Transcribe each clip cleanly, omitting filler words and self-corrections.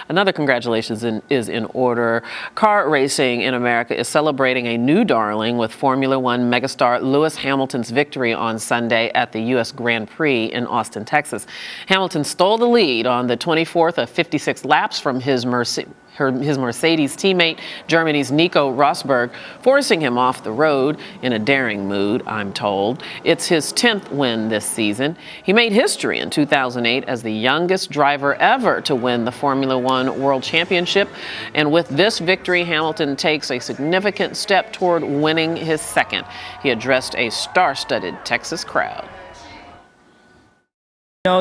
Another congratulations is in order. Car racing in America is celebrating a new darling with Formula One megastar Lewis Hamilton's victory on Sunday at the US Grand Prix in Austin, Texas. Hamilton stole the lead on the 24th of 56 laps from his Mercedes teammate, Germany's Nico Rosberg, forcing him off the road in a daring mood, I'm told. It's his 10th win this season. He made history in 2008 as the youngest driver ever to win the Formula One World Championship. And with this victory, Hamilton takes a significant step toward winning his second. He addressed a star-studded Texas crowd.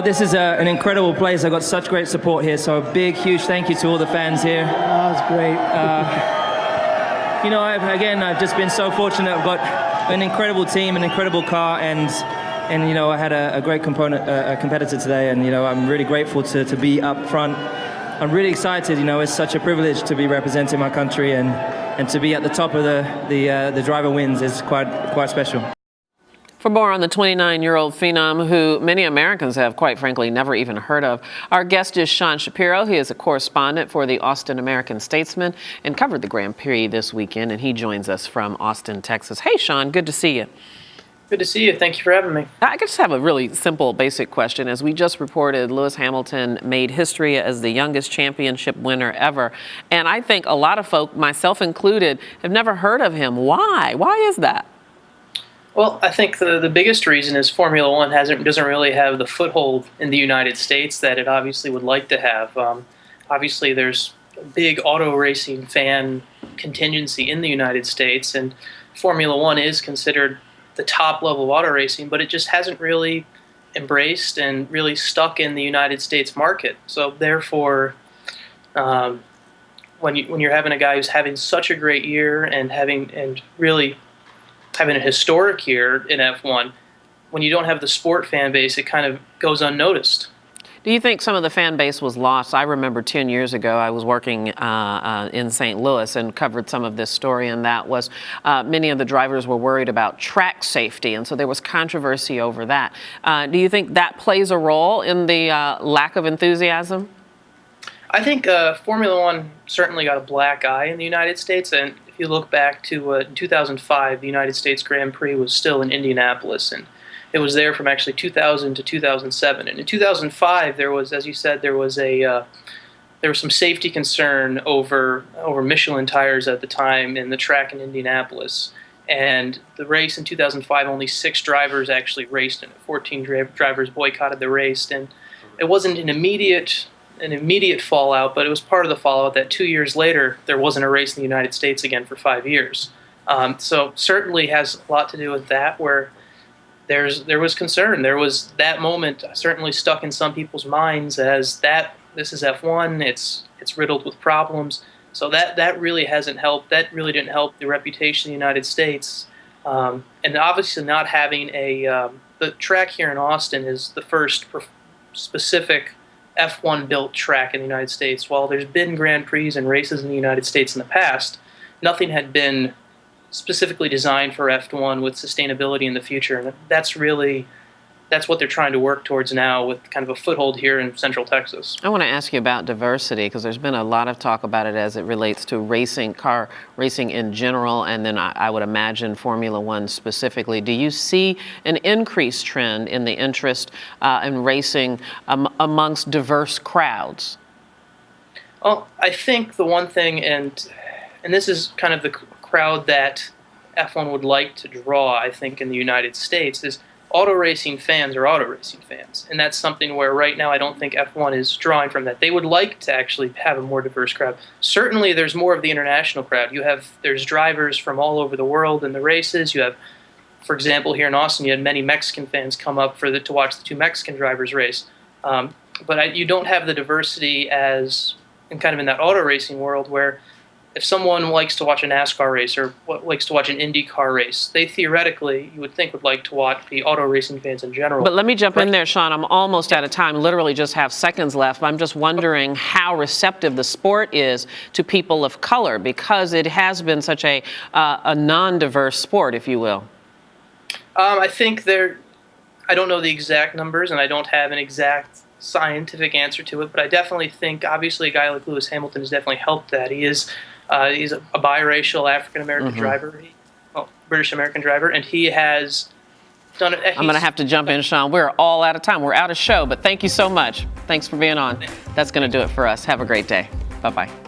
This is an incredible place. I got such great support here, so a big, huge thank you to all the fans here. That's great. I've just been so fortunate. I've got an incredible team, an incredible car, and I had a great competitor today, and I'm really grateful to be up front. I'm really excited. It's such a privilege to be representing my country, and to be at the top of the driver wins is quite special. For more on the 29-year-old phenom, who many Americans have, quite frankly, never even heard of, our guest is Sean Shapiro. He is a correspondent for the Austin American Statesman and covered the Grand Prix this weekend, and he joins us from Austin, Texas. Hey, Sean, good to see you. Good to see you. Thank you for having me. I just have a really simple, basic question. As we just reported, Lewis Hamilton made history as the youngest championship winner ever, and I think a lot of folk, myself included, have never heard of him. Why? Why is that? Well, I think the biggest reason is Formula One doesn't really have the foothold in the United States that it obviously would like to have. Obviously, there's a big auto racing fan contingency in the United States, and Formula One is considered the top level of auto racing, but it just hasn't really embraced and really stuck in the United States market. So therefore, when you're having a guy who's having such a great year and really having a historic year in F1, when you don't have the sport fan base, it kind of goes unnoticed. Do you think some of the fan base was lost? I remember 10 years ago I was working in St. Louis and covered some of this story, and that was many of the drivers were worried about track safety, and so there was controversy over that. Do you think that plays a role in the lack of enthusiasm? I think Formula One certainly got a black eye in the United States, and if you look back to 2005, the United States Grand Prix was still in Indianapolis, and it was there from actually 2000 to 2007. And in 2005, there was, as you said, there was some safety concern over Michelin tires at the time in the track in Indianapolis. And the race in 2005, only 6 drivers actually raced in it. 14 drivers boycotted the race, and it wasn't an immediate fallout, but it was part of the fallout that 2 years later there wasn't a race in the United States again for 5 years. So certainly has a lot to do with that, where there was concern. There was that moment certainly stuck in some people's minds as that this is F1, it's riddled with problems. So that really hasn't helped. That really didn't help the reputation of the United States. And obviously not having the track here in Austin is the first specific F1 built track in the United States. While there's been Grand Prix and races in the United States in the past, nothing had been specifically designed for F1 with sustainability in the future. And that's what they're trying to work towards now with kind of a foothold here in Central Texas. I want to ask you about diversity, because there's been a lot of talk about it as it relates to car racing in general, and then I would imagine Formula One specifically. Do you see an increased trend in the interest in racing amongst diverse crowds? Well, I think the one thing, and this is kind of the crowd that F1 would like to draw, I think, in the United States, is auto racing fans are auto racing fans. And that's something where right now I don't think F1 is drawing from that. They would like to actually have a more diverse crowd. Certainly there's more of the international crowd. There's drivers from all over the world in the races. You have, for example, here in Austin, you had many Mexican fans come up to watch the 2 Mexican drivers race. But you don't have the diversity as in kind of in that auto racing world, where if someone likes to watch a NASCAR race or likes to watch an IndyCar race, they theoretically, you would think, would like to watch the auto racing fans in general. But let me jump in there, Sean. I'm almost out of time, literally just have seconds left. I'm just wondering how receptive the sport is to people of color, because it has been such a non-diverse sport, if you will. I think I don't know the exact numbers, and I don't have an exact scientific answer to it, but I definitely think, obviously, a guy like Lewis Hamilton has definitely helped that. He's a biracial African American driver, British American driver, and he has done it. I'm going to have to jump in, Sean. We're all out of time. We're out of show, but thank you so much. Thanks for being on. That's going to do it for us. Have a great day. Bye-bye.